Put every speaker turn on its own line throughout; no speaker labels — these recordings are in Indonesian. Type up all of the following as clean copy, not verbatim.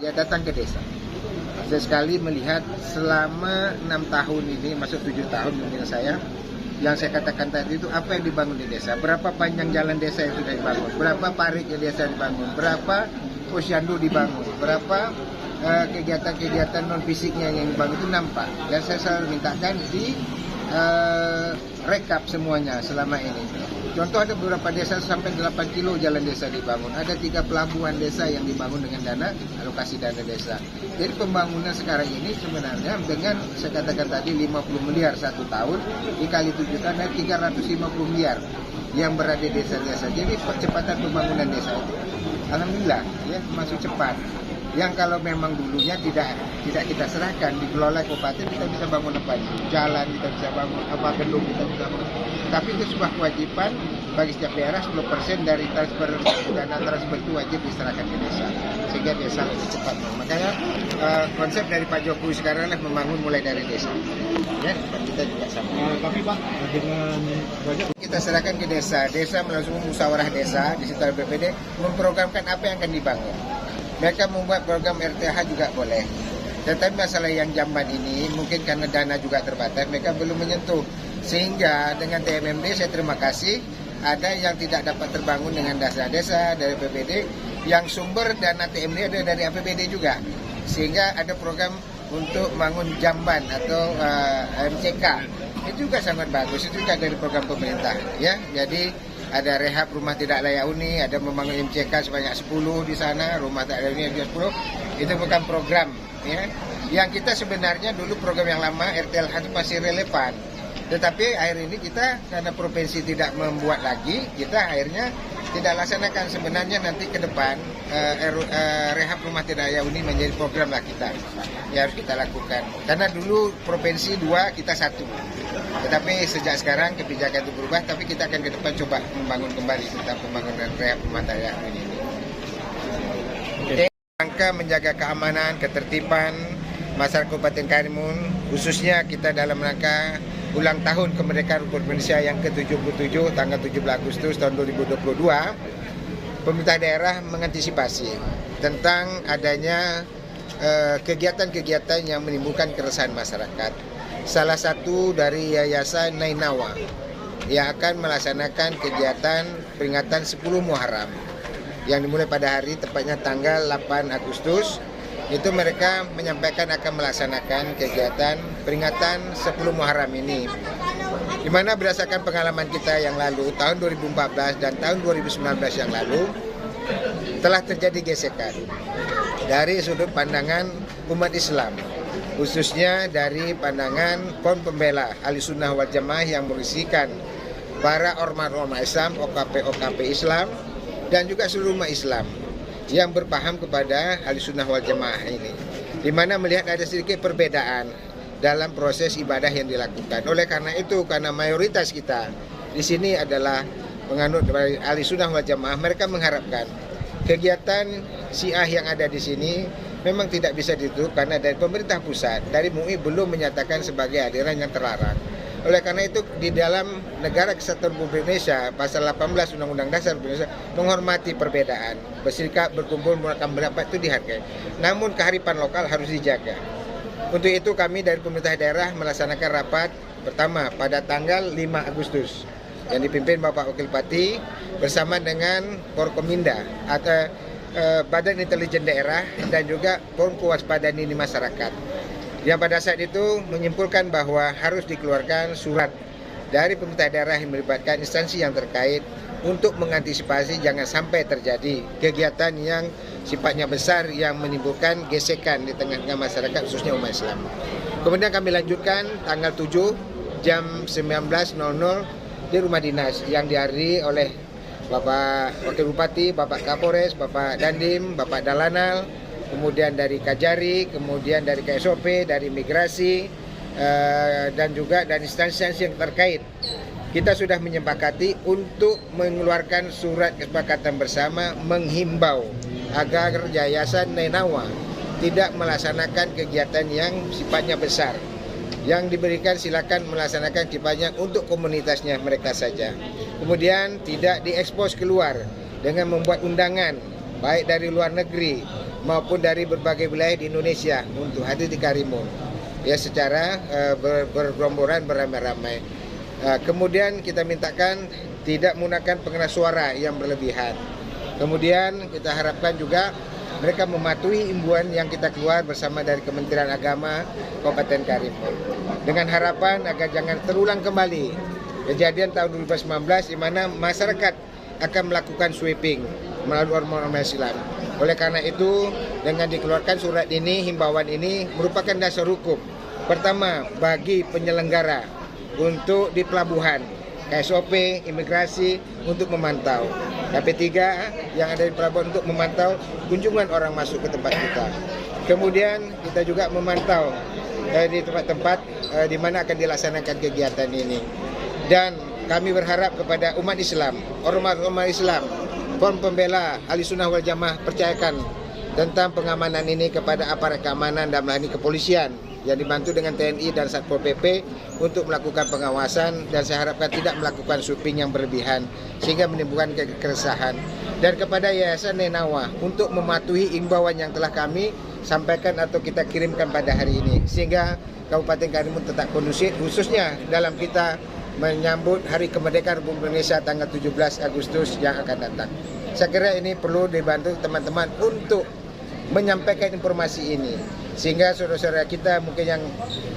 ya datang ke desa. Sesekali melihat selama 6 tahun ini, masuk 7 tahun mungkin saya, yang saya katakan tadi itu apa yang dibangun di desa, berapa panjang jalan desa yang sudah dibangun, berapa parit yang desa dibangun, berapa posyandu dibangun, berapa kegiatan-kegiatan non fisiknya yang dibangun itu nampak. Dan saya selalu mintakan di rekap semuanya selama ini. Contoh ada beberapa desa sampai 8 kilo jalan desa dibangun. Ada 3 pelabuhan desa yang dibangun dengan dana, alokasi dana desa. Jadi pembangunan sekarang ini sebenarnya dengan saya katakan tadi 50 miliar 1 tahun, dikali 7 tahun ada 350 miliar yang berada di desa-desa. Jadi percepatan pembangunan desa itu alhamdulillah ya masuk cepat. Yang kalau memang dulunya tidak kita serahkan dikelola kabupaten, kita bisa bangun apa itu, jalan kita bisa bangun, apa gedung kita bisa bangun. Tapi itu sebuah kewajiban bagi setiap daerah 10% dari transfer dana transfer itu wajib diserahkan ke desa sehingga desa lebih cepat. Makanya konsep dari Pak Jokowi sekarang adalah membangun mulai dari desa. Ya, kita juga sama.
Tapi Pak, dengan banyak
Kita serahkan ke desa, desa melangsungkan musyawarah desa di sekitar BPD memprogramkan apa yang akan dibangun. Mereka membuat program RTH juga boleh. Tetapi masalah yang jamban ini mungkin karena dana juga terbatas, mereka belum menyentuh. Sehingga dengan TMMD saya terima kasih, ada yang tidak dapat terbangun dengan dana desa dari BPD, yang sumber dana TMMD ada dari APBD juga. Sehingga ada program untuk bangun jamban atau MCK. Itu juga sangat bagus, itu juga dari program pemerintah. Ya, jadi ada rehab rumah tidak layak huni, ada membangun MCK sebanyak 10 di sana, rumah tak layak huni ada 10. Itu bukan program ya. Yang kita sebenarnya dulu program yang lama RTLH itu masih relevan. Tetapi akhir ini kita karena provinsi tidak membuat lagi, kita akhirnya tidak laksanakan. Sebenarnya nanti ke depan rehab rumah tidak layak huni menjadi program lah kita. Ya harus kita lakukan. Karena dulu provinsi 2, kita 1. Tetapi sejak sekarang kebijakan itu berubah, tapi kita akan ke depan coba membangun kembali tentang pembangunan rehab rumah tak layak huni ini. Rangka menjaga keamanan, ketertiban masyarakat Kabupaten Karimun, khususnya kita dalam rangka ulang tahun kemerdekaan Republik Indonesia yang ke-77 tanggal 17 Agustus tahun 2022, pemerintah daerah mengantisipasi tentang adanya kegiatan-kegiatan yang menimbulkan keresahan masyarakat. Salah satu dari Yayasan Nainawa yang akan melaksanakan kegiatan peringatan 10 Muharram yang dimulai pada hari tepatnya tanggal 8 Agustus. Itu mereka menyampaikan akan melaksanakan kegiatan peringatan 10 Muharram ini, di mana berdasarkan pengalaman kita yang lalu tahun 2014 dan tahun 2019 yang lalu telah terjadi gesekan dari sudut pandangan umat Islam, khususnya dari pandangan Front Pembela Ahlussunnah wal Jamaah yang berisikan para ormas-ormas Islam, OKP Islam, dan juga seluruh umat Islam yang berpaham kepada Ahlussunnah wal Jamaah ini, di mana melihat ada sedikit perbedaan dalam proses ibadah yang dilakukan. Oleh karena itu, karena mayoritas kita di sini adalah penganut dari Ahlussunnah wal Jamaah, mereka mengharapkan kegiatan Syiah yang ada di sini memang tidak bisa ditutup karena dari pemerintah pusat, dari MUI belum menyatakan sebagai aliran yang terlarang. Oleh karena itu di dalam Negara Kesatuan Republik Indonesia pasal 18 Undang-Undang Dasar Republik Indonesia menghormati perbedaan, berserikat, berkumpul, melakukan pendapat itu dihargai. Namun kearifan lokal harus dijaga. Untuk itu kami dari pemerintah daerah melaksanakan rapat pertama pada tanggal 5 Agustus yang dipimpin Bapak Wakil Bupati bersama dengan Forkominda atau Badan Intelijen Daerah dan juga Forum Kewaspadaan Dini Masyarakat. Yang pada saat itu menyimpulkan bahwa harus dikeluarkan surat dari pemerintah daerah yang melibatkan instansi yang terkait untuk mengantisipasi jangan sampai terjadi kegiatan yang sifatnya besar yang menimbulkan gesekan di tengah-tengah masyarakat khususnya umat Islam. Kemudian kami lanjutkan tanggal 7 jam 19.00 di rumah dinas yang dihadiri oleh Bapak Wakil Bupati, Bapak Kapolres, Bapak Dandim, Bapak Dalanal, kemudian dari Kajari, kemudian dari KSOP, dari Migrasi, dan juga dari instansi yang terkait. Kita sudah menyepakati untuk mengeluarkan surat kesepakatan bersama menghimbau agar Yayasan Nainawa tidak melaksanakan kegiatan yang sifatnya besar. Yang diberikan silakan melaksanakan sifatnya untuk komunitasnya mereka saja. Kemudian tidak diekspos keluar dengan membuat undangan baik dari luar negeri maupun dari berbagai wilayah di Indonesia untuk hadir di Karimun ya secara bergerombolan beramai-ramai. Kemudian kita mintakan tidak menggunakan pengeras suara yang berlebihan. Kemudian kita harapkan juga mereka mematuhi imbauan yang kita keluar bersama dari Kementerian Agama Kabupaten Karimun. Dengan harapan agar jangan terulang kembali kejadian tahun 2019 di mana masyarakat akan melakukan sweeping melalui ormas Islam. Oleh karena itu, dengan dikeluarkan surat ini, himbauan ini merupakan dasar hukum. Pertama, bagi penyelenggara untuk di pelabuhan, KSOP, imigrasi untuk memantau. KP3 yang ada di pelabuhan untuk memantau kunjungan orang masuk ke tempat kita. Kemudian kita juga memantau di tempat-tempat di mana akan dilaksanakan kegiatan ini. Dan kami berharap kepada umat Islam, ormas Islam, Front Pembela Ahli Sunnah wal Jamaah percayakan tentang pengamanan ini kepada aparat keamanan dan melayani kepolisian yang dibantu dengan TNI dan Satpol PP untuk melakukan pengawasan, dan saya harapkan tidak melakukan sweeping yang berlebihan sehingga menimbulkan keresahan. Dan kepada Yayasan Nenawa untuk mematuhi imbauan yang telah kami sampaikan atau kita kirimkan pada hari ini sehingga Kabupaten Karimun tetap kondusif, khususnya dalam kita menyambut Hari Kemerdekaan Republik Indonesia tanggal 17 Agustus yang akan datang. Saya kira ini perlu dibantu teman-teman untuk menyampaikan informasi ini sehingga saudara-saudara kita mungkin yang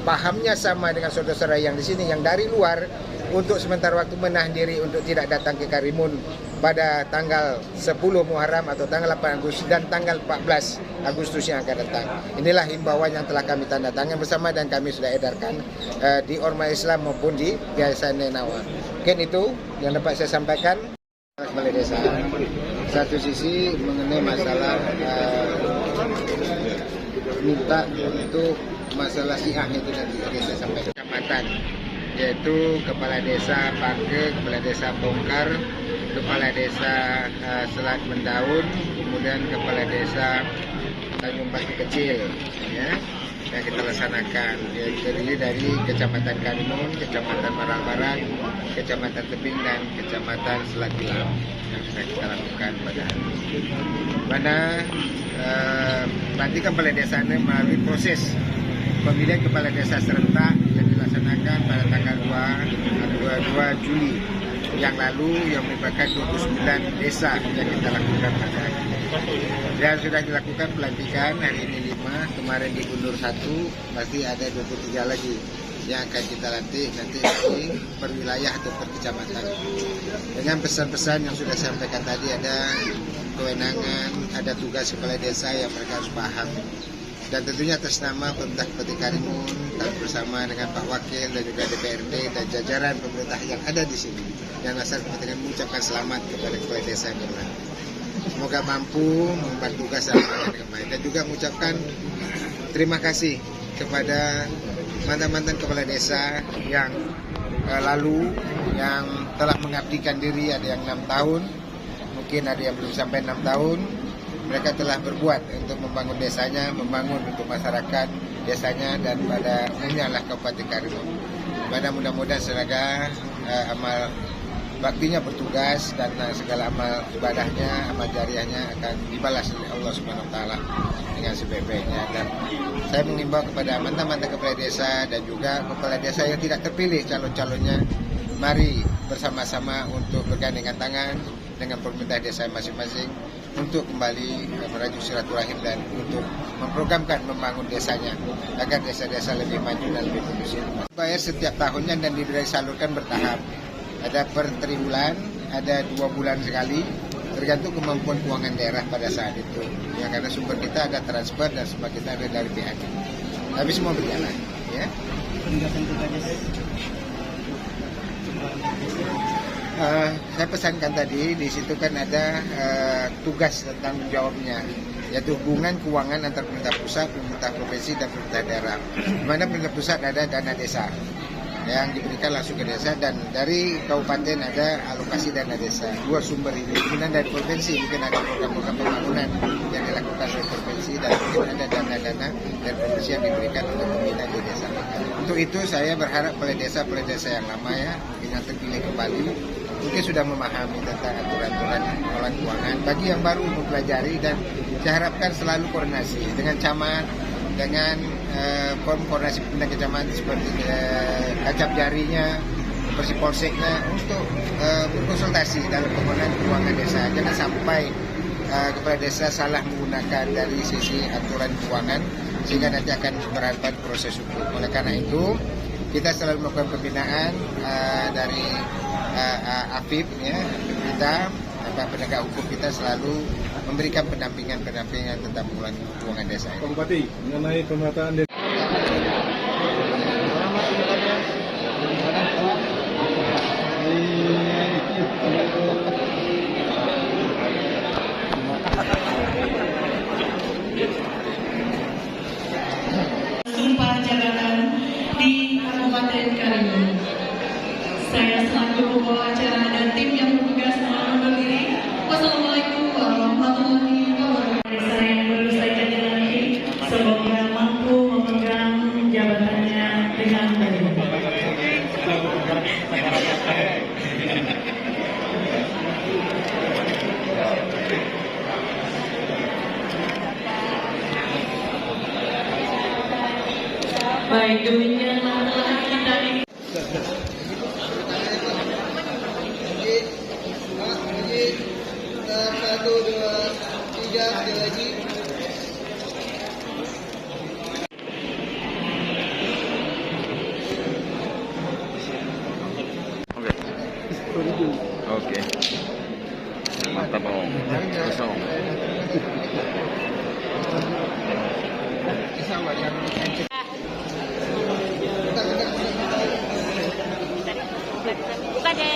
pahamnya sama dengan saudara-saudara yang di sini yang dari luar untuk sementara waktu menahan diri untuk tidak datang ke Karimun pada tanggal 10 Muharram atau tanggal 8 Agustus dan tanggal 14 Agustus yang akan datang. Inilah himbauan yang telah kami tanda tangan bersama dan kami sudah edarkan di ormas Islam maupun di Yayasan Nenawa. Mungkin itu yang dapat saya sampaikan. Balai Desa. Satu sisi mengenai masalah minta untuk masalah siah itu nanti saya sampaikan. Kecamatan yaitu Kepala Desa Pake, Kepala Desa Bongkar, Kepala Desa Selat Mendaun, kemudian Kepala Desa Tanjung Batu Kecil, ya, yang kita laksanakan. Yaitu terdiri dari Kecamatan Karimun, Kecamatan Marang Barat, Kecamatan Tebing dan Kecamatan Selat Gilam yang sudah kita lakukan pada hari ini. Mana nanti Kepala Desa ini melalui proses pemilihan Kepala Desa serentak yang dilaksanakan pada tanggal 2 Juli yang lalu, yang merupakan 29 desa yang kita lakukan pada hari ini. Dan sudah dilakukan pelantikan hari ini 5, kemarin diundur 1, pasti ada 23 lagi yang akan kita lantik nanti di perwilayah atau per kecamatan. Dengan pesan-pesan yang sudah saya sampaikan tadi, ada kewenangan, ada tugas kepala desa yang mereka harus paham. Dan tentunya atas nama pemerintah Kabupaten Karimun bersama dengan Pak Wakil dan juga DPRD dan jajaran pemerintah yang ada di sini, yang asal Kabupaten mengucapkan selamat kepada kepala desa yang baru. Semoga mampu membantu tugas dengan baik, dan juga mengucapkan terima kasih kepada mantan-mantan kepala desa yang lalu yang telah mengabdikan diri, ada yang 6 tahun, mungkin ada yang belum sampai 6 tahun. Mereka telah berbuat untuk membangun desanya, membangun untuk masyarakat desanya dan pada umumnya lah Kabupaten Karimun. Mudah-mudahan semoga amal baktinya bertugas dan segala amal ibadahnya, amal jariahnya akan dibalas oleh Allah Subhanahu wa taala dengan sebaik-baiknya. Dan saya mengimbau kepada mantan-mantan kepala desa dan juga kepala desa yang tidak terpilih calon-calonnya, mari bersama-sama untuk bergandengan tangan dengan pemerintah desa masing-masing untuk kembali merajuk silaturahim dan untuk memprogramkan membangun desanya agar desa-desa lebih maju dan lebih kondusif. Bayar setiap tahunnya dan disalurkan bertahap. Ada per triwulan, ada 2 bulan sekali, tergantung kemampuan keuangan daerah pada saat itu. Ya, karena sumber kita ada transfer dan sumber kita ada dari pihak. Tapi semua berjalan, ya. Saya pesankan tadi, di situ kan ada tugas tentang jawabnya, yaitu hubungan keuangan antara pemerintah pusat, pemerintah provinsi, dan pemerintah daerah. Di mana pemerintah pusat ada dana desa yang diberikan langsung ke desa, dan dari kabupaten ada alokasi dana desa. 2 sumber ini. Kemudian dari provinsi mungkin ada program-program pembangunan yang dilakukan oleh provinsi, dan mungkin ada dana-dana dari provinsi yang diberikan untuk pembinaan di desa. Untuk itu saya berharap pada desa yang lama, ya, mungkin yang terpilih kembali, mungkin sudah memahami tentang aturan-aturan pengelolaan keuangan. Bagi yang baru mempelajari dan saya harapkan selalu koordinasi dengan camat, dengan koordinasi pimpinan kecamatan seperti kacap jarinya, seperti polseknya untuk berkonsultasi dalam penggunaan keuangan desa. Jangan sampai kepala desa salah menggunakan dari sisi aturan keuangan sehingga nanti akan berhadapan proses hukum. Oleh karena itu kita selalu melakukan pembinaan dari AFIP ya, kita penegak hukum kita selalu memberikan pendampingan tentang pengelolaan keuangan desa.
Pak Bupati, mengenai pemetaan desa.
Sumpah jabatan di Kabupaten Karimun. Saya selaku pembawa acara dan tim yang bertugas mengambil diri. Wassalamualaikum warahmatullahi wabarakatuh. Saya yang baru saja dilantik, semoga mampu memegang jabatannya dengan baik. Baik, demikianlah telah kita
Satu, dua, tiga, sekali lagi.
Oke. Mantap om. Kosong.
Bukan ya.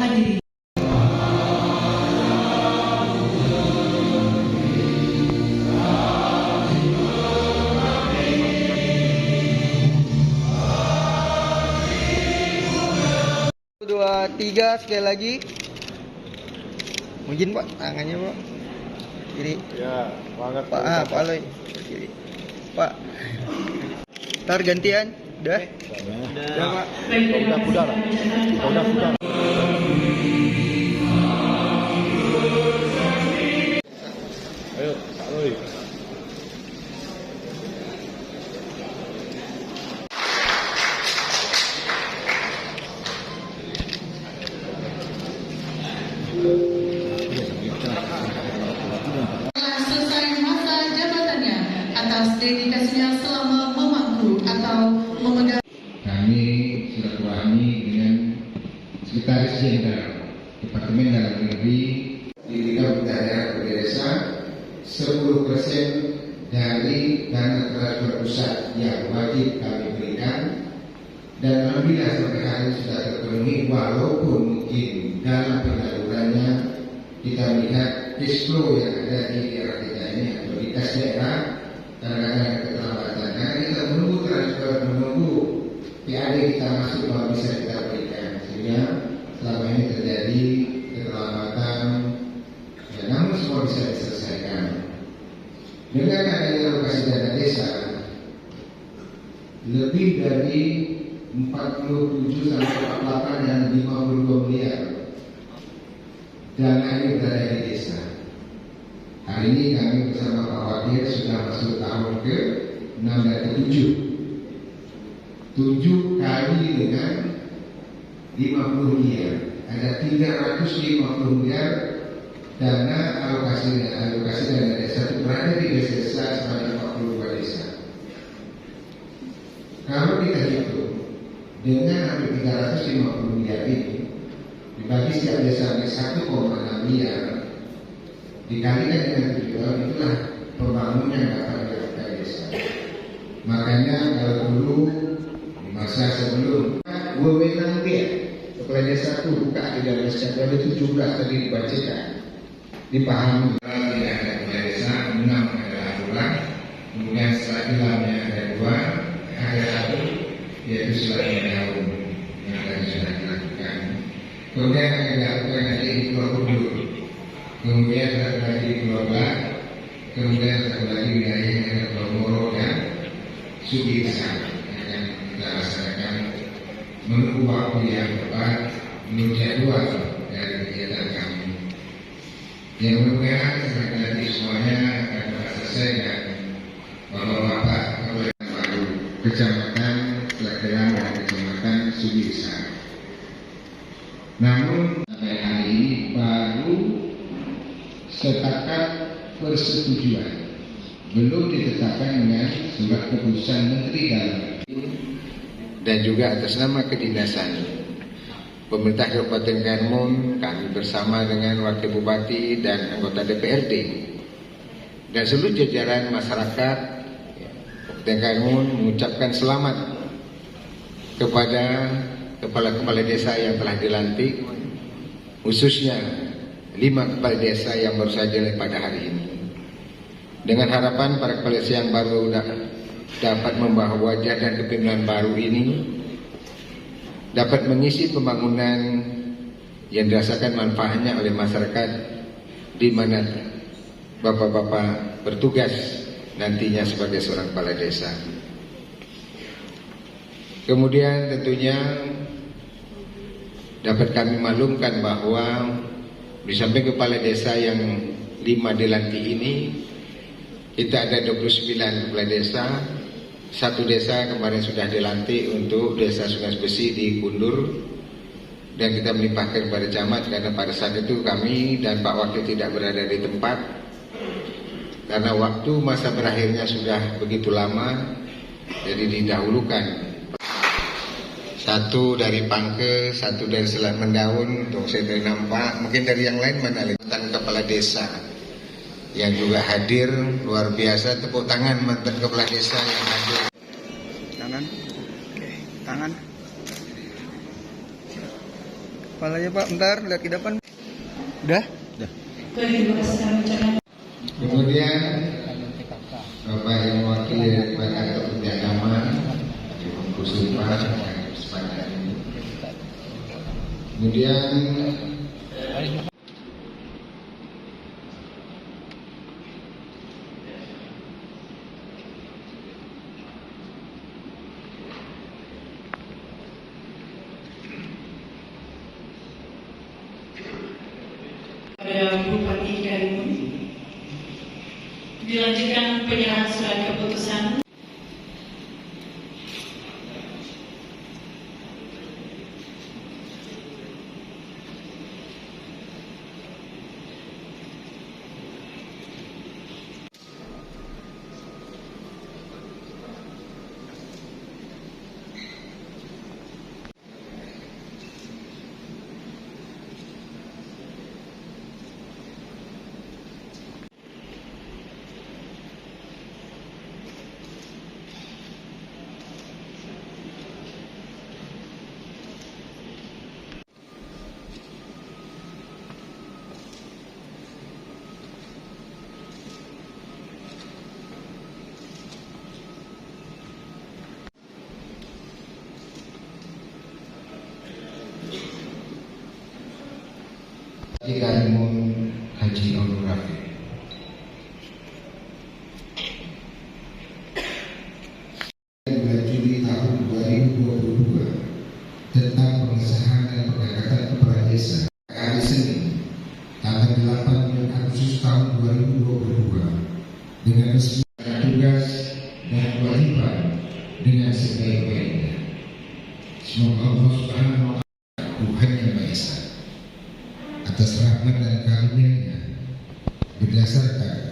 hadirin.
Dua, tiga, sekali lagi. Mungkin Pak, tangannya Pak. Kiri.
Ya, banget.
Pak, Pak Aloy. Kiri. Pak. Ntar gantian. Udah?
Ya, Pak.
Udah,
Udah. Ayo, Pak Roy.
Telah selesai masa jabatannya atas dedikasinya selama memangku atau memegang.
Kami silaturahmi dengan Sekretaris Jenderal Departemen Dalam Negeri di Bidang Daerah Desa 10% dari dana transfer pusat yang wajib kami berikan, dan alhamdulillah sampai hari ini sudah terpenuhi, walaupun mungkin dalam penyalurannya kita melihat cash flow yang ada di daerah kita ini atau di kas daerah kadang-kadang ada keterlambatan karena kita menunggu transfer, menunggu PAD kita masuk bahwa bisa kita berikan, sehingga selama ini terjadi keterlambatan ya, namun semua bisa diselesaikan dengan adanya alokasi dana desa lebih dari 47 sampai 48 dan 52 miliar dana ini berada di desa. Hari ini kami bersama Pak Wakil sudah masuk tahun ke-6 dan ke-7. 7 kali dengan 50 miliar. Ada 350 miliar dana alokasi dana desa itu berada di desa sebanyak 42 desa. Kalau kita hitung dengan hampir 350 miliar ini dibagi setiap desa sampai 1,6 miliar dikalikan dengan 7 tahun, itulah pembangunan yang dapat dilakukan desa. Makanya kalau dulu di masa sebelum wewenang dia kepala desa itu buka di dalam desa ada 17 tadi dibacakan, dipahami. Tidak ada kepala desa 6 adalah bulan, kemudian setelah ilamnya ada 2, ada 1 yaitu selain tahun yang tadi sudah dilakukan. Kemudian akan dilakukan nanti di Pulau Kudur, kemudian lagi di Pulau Bak, kemudian satu lagi wilayahnya Blomoro dan Sudirsa yang akan kita laksanakan menunggu waktu yang tepat menurut jadwal dari kegiatan kami. Yang mudah-mudahan nanti semuanya akan selesai dan bapak-bapak kabupaten baru kecamatan Selekderan dan kecamatan Sudirsa. Namun sampai hari ini baru setakat persetujuan, belum ditetapkan dengan surat keputusan Menteri Dalam dan juga atas nama kedinasan pemerintah Kabupaten Karimun, kami bersama dengan Wakil Bupati dan anggota DPRD dan seluruh jajaran masyarakat Kabupaten Karimun mengucapkan selamat kepada kepala-kepala desa yang telah dilantik, khususnya 5 kepala desa yang baru saja pada hari ini. Dengan harapan para kepala desa yang baru dapat membawa wajah dan kepemimpinan baru ini dapat mengisi pembangunan yang dirasakan manfaatnya oleh masyarakat di mana bapak-bapak bertugas nantinya sebagai seorang kepala desa. Kemudian tentunya dapat kami maklumkan bahwa di samping kepala desa yang 5 dilantik ini, kita ada 29 kepala desa. Satu desa kemarin sudah dilantik untuk desa Sungai Besi di Kundur, dan kita melimpahkan kepada camat karena pada saat itu kami dan Pak Wakil tidak berada di tempat karena waktu masa berakhirnya sudah begitu lama, jadi didahulukan. Satu dari Pangke, satu dari Selat Mendaun, untuk saya dari nampak, mungkin dari yang lain mana mantan kepala desa yang juga hadir, luar biasa, tepuk tangan mantan kepala desa yang hadir.
Tangan. Oke, tangan. Kepalanya Pak, bentar, lihat ke depan. Udah?
Terima kasih kami ucapkan.
Kemudian Bapak yang mewakili dari kantor kerjasama Kusuma kesempatan ini. Kemudian
pada Bupati Karimun dilanjutkan penyerahan surat keputusan.
Karimun Haji Abdul Rafi. Bulan Juli tahun 2022 tentang pengesahan dan pengangkatan kepala desa hari Senin tanggal 8 bulan Agustus tahun 2022 dengan resmi tugas dan kewajiban dengan sebaik-baiknya. Semoga Allah Subhanahu wa Ta'ala Tuhan yang Maha Esa atas rahmat dan karunia-Nya berdasarkan